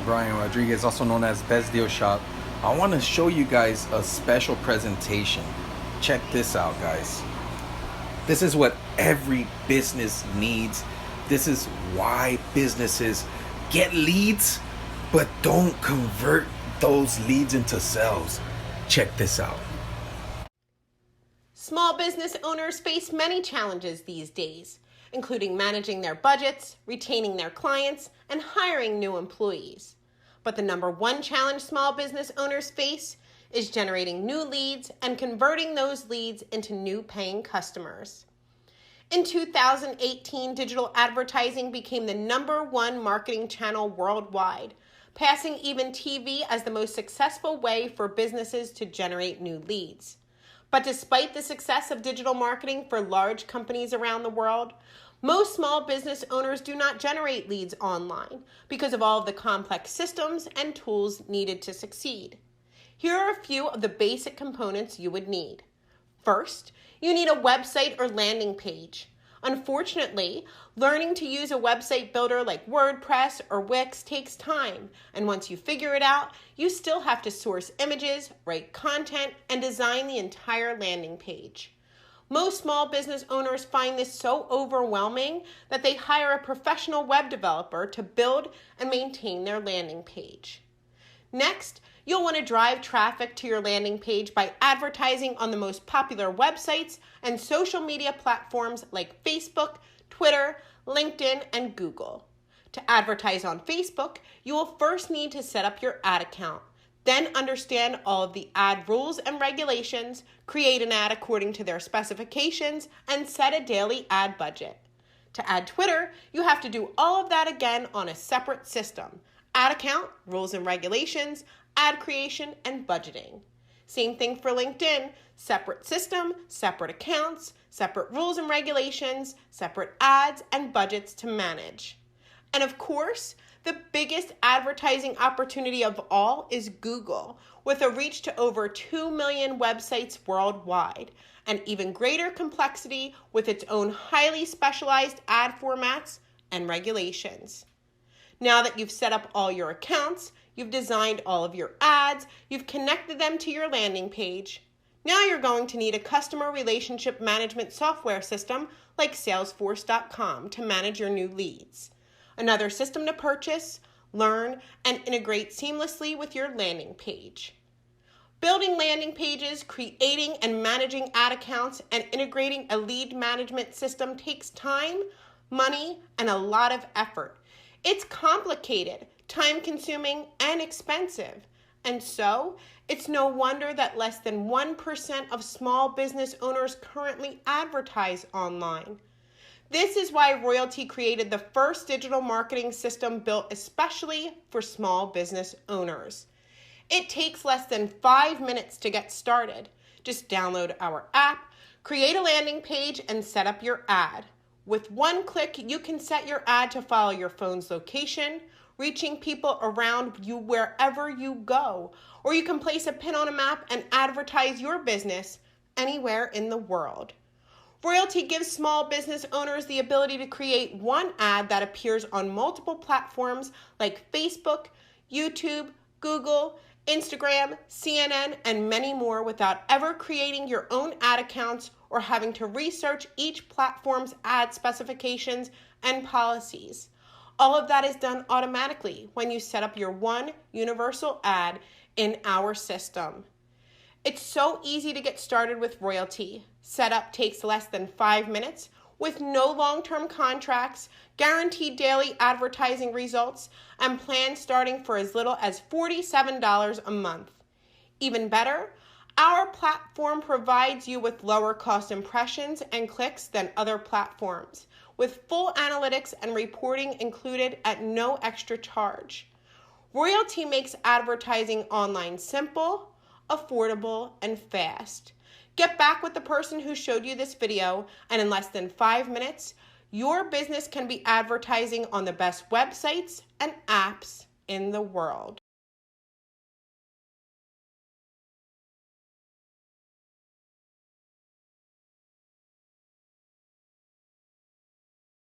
Bryant Rodriguez, also known as Best Deal Shop. I want to show you guys a special presentation. Check this out, guys. This is what every business needs. This is why businesses get leads, but don't convert those leads into sales. Check this out. Small business owners face many challenges these days, including managing their budgets, retaining their clients, and hiring new employees. But the number one challenge small business owners face is generating new leads and converting those leads into new paying customers. In 2018, digital advertising became the number one marketing channel worldwide, passing even TV as the most successful way for businesses to generate new leads. But despite the success of digital marketing for large companies around the world, most small business owners do not generate leads online because of all of the complex systems and tools needed to succeed. Here are a few of the basic components you would need. First, you need a website or landing page. Unfortunately, learning to use a website builder like WordPress or Wix takes time, and once you figure it out, you still have to source images, write content, and design the entire landing page. Most small business owners find this so overwhelming that they hire a professional web developer to build and maintain their landing page. Next, you'll want to drive traffic to your landing page by advertising on the most popular websites and social media platforms like Facebook, Twitter, LinkedIn, and Google. To advertise on Facebook, you will first need to set up your ad account, then understand all of the ad rules and regulations, create an ad according to their specifications, and set a daily ad budget. To add Twitter, you have to do all of that again on a separate system. Ad account, rules and regulations, ad creation, and budgeting. Same thing for LinkedIn, separate system, separate accounts, separate rules and regulations, separate ads and budgets to manage. And of course, the biggest advertising opportunity of all is Google, with a reach to over 2 million websites worldwide, and even greater complexity with its own highly specialized ad formats and regulations. Now that you've set up all your accounts, you've designed all of your ads, you've connected them to your landing page, now you're going to need a customer relationship management software system like Salesforce.com to manage your new leads. Another system to purchase, learn, and integrate seamlessly with your landing page. Building landing pages, creating and managing ad accounts, and integrating a lead management system takes time, money, and a lot of effort. It's complicated, time-consuming, and expensive. And so, it's no wonder that less than 1% of small business owners currently advertise online. This is why Royalty created the first digital marketing system built especially for small business owners. It takes less than 5 minutes to get started. Just download our app, create a landing page, and set up your ad. With one click, you can set your ad to follow your phone's location, reaching people around you wherever you go. Or you can place a pin on a map and advertise your business anywhere in the world. Royalty gives small business owners the ability to create one ad that appears on multiple platforms like Facebook, YouTube, Google, Instagram, CNN, and many more without ever creating your own ad accounts or having to research each platform's ad specifications and policies. All of that is done automatically when you set up your one universal ad in our system. It's so easy to get started with Royalty. Setup takes less than 5 minutes with no long-term contracts, guaranteed daily advertising results, and plans starting for as little as $47 a month. Even better, our platform provides you with lower cost impressions and clicks than other platforms, with full analytics and reporting included at no extra charge. Royalty makes advertising online simple, affordable, and fast. Get back with the person who showed you this video, and in less than 5 minutes, your business can be advertising on the best websites and apps in the world.